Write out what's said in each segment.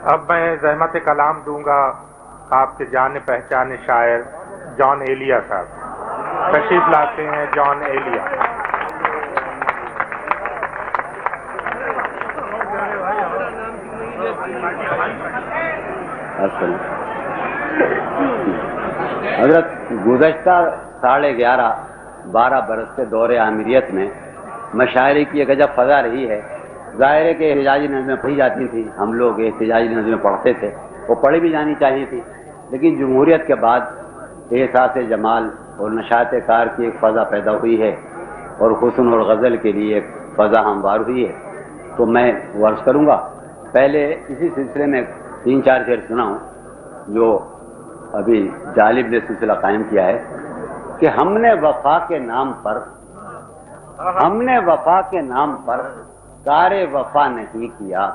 اب میں زحمت کلام دوں گا آپ کے جانے پہچانے شاعر جان ایلیا صاحب. تشریف لاتے ہیں جان ایلیا. حضرت گزشتہ 11.5-12 برس سے دور عامریت میں مشاعرے کی ایک عجب فضا رہی ہے. ظاہر ہے کہ احتجاجی نظمیں پڑھی جاتی تھیں، ہم لوگ احتجاجی نظمیں پڑھتے تھے، وہ پڑھی بھی جانی چاہیے تھی، لیکن جمہوریت کے بعد احساس جمال اور نشاط کار کی ایک فضا پیدا ہوئی ہے اور حسن اور غزل کے لیے ایک فضا ہموار ہوئی ہے. تو میں عرض کروں گا، پہلے اسی سلسلے میں 3-4 شعر سناؤں جو ابھی جالب نے سلسلہ قائم کیا ہے کہ ہم نے وفا کے نام پر کار وفا نہیں کیا،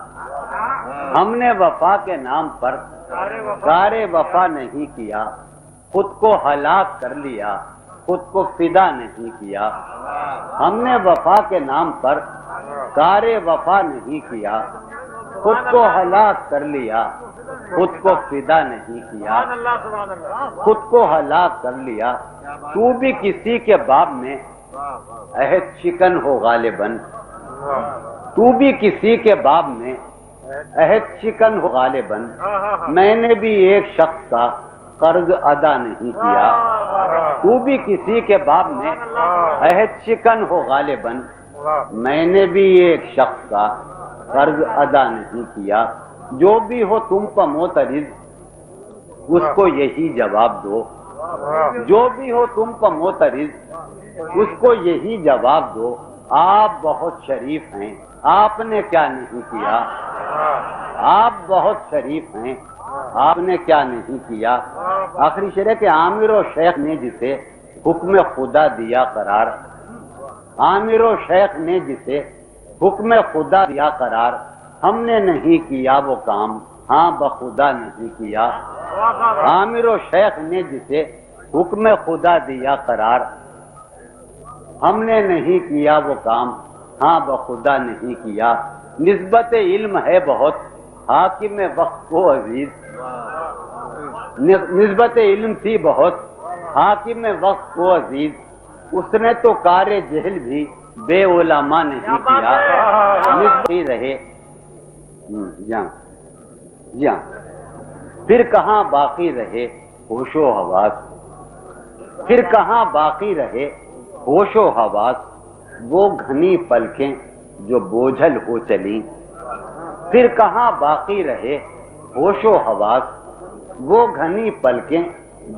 ہم نے وفا کے نام پر کار وفا نہیں کیا، خود کو ہلاک کر لیا، خود کو فدا نہیں کیا. ہم نے وفا کے نام پر کار وفا نہیں کیا، خود کو ہلاک کر لیا، خود کو فدا نہیں کیا، خود کو ہلاک کر لیا. تو بھی کسی کے باب میں عہد شکن ہو غالباً، تو بھی کسی کے باب میں عہد شکن ہو غالباً، میں نے بھی ایک شخص کا قرض ادا نہیں کیا. تو بھی کسی کے باب میں عہد شکن ہو غالباً، میں نے بھی ایک شخص کا قرض ادا نہیں کیا. جو بھی ہو تم پر معترض اس کو یہی جواب دو، جو بھی ہو تم پر معترض اس کو یہی جواب دو، آپ بہت شریف ہیں آپ نے کیا نہیں کیا، آپ بہت شریف ہیں آپ نے کیا نہیں کیا. آخری شعر ہے کہ عامر و شیخ نے جسے حکم خدا دیا قرار، عامر و شیخ نے جسے حکم خدا دیا قرار، ہم نے نہیں کیا وہ کام ہاں بخدا نہیں کیا. عامر و شیخ نے جسے حکم خدا دیا قرار، ہم نے نہیں کیا وہ کام ہاں بخدا نہیں کیا. نسبت علم ہے بہت حاکم وقت کو عزیز، نسبت علم تھی بہت حاکم وقت کو عزیز، اس نے تو کار جہل بھی بے علماء نہیں کیا. نسبت رہے جہاں پھر کہاں باقی رہے ہوش و حواس، پھر کہاں باقی رہے ہوش و حواس، وہ گھنی پلکیں جو بوجھل ہو چلی، پھر کہاں باقی رہے ہوش و حواس، وہ گھنی پلکیں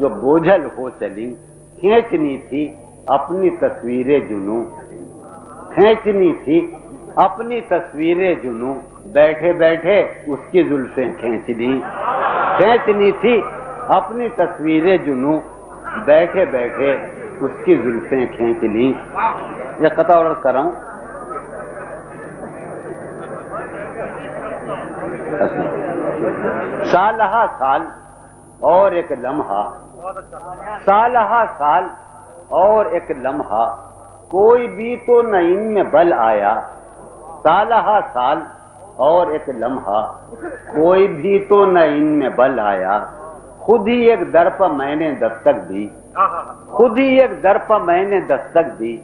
جو بوجھل ہو چلی. کھینچنی تھی اپنی تصویر جنوں، کھینچنی تھی اپنی تصویر جنوں، بیٹھے بیٹھے اس کی زلفیں کھینچ لیں. کھینچنی تھی اپنی تصویر جنوں، بیٹھے بیٹھے اس کی زلفیں کھینچ لیں. یہ قطع عرض کر رہا ہوں. سالہ سال اور ایک لمحہ، سالہ سال اور ایک لمحہ، کوئی بھی تو نہ ان میں بل آیا. سالہ سال اور ایک لمحہ، کوئی بھی تو نہ ان میں بل آیا. خود ہی ایک در پر میں نے دستک دی، خود ہی ایک در پر میں نے دستک دی،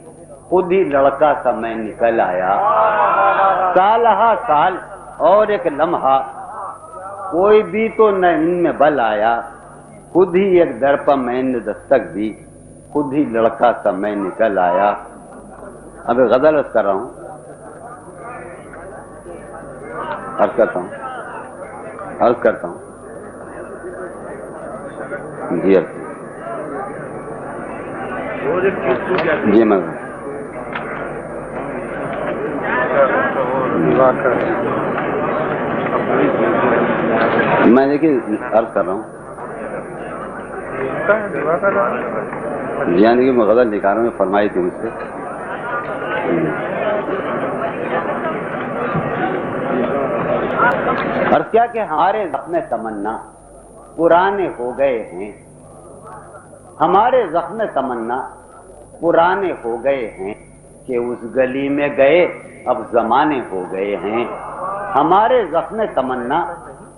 خود ہی لڑکا سا میں نکل آیا. سالہ سال اور ایک لمحہ، کوئی بھی تو نہ ان میں بل آیا. خود ہی ایک در پر میں نے دستک دی، خود ہی لڑکا سا میں نکل آیا. اب غزل عرض کر رہا ہوں، عرض کرتا ہوں. جی میں دیکھیے عرض کر رہا ہوں. جی میں غزل لکھا رہا ہوں، فرمائی تھی مجھ سے. عرض کیا کہ ہمارے زخم تمنا پرانے ہو گئے ہیں، ہمارے زخم تمنا پرانے ہو گئے ہیں، کہ اس گلی میں گئے اب زمانے ہو گئے ہیں. ہمارے زخم تمنا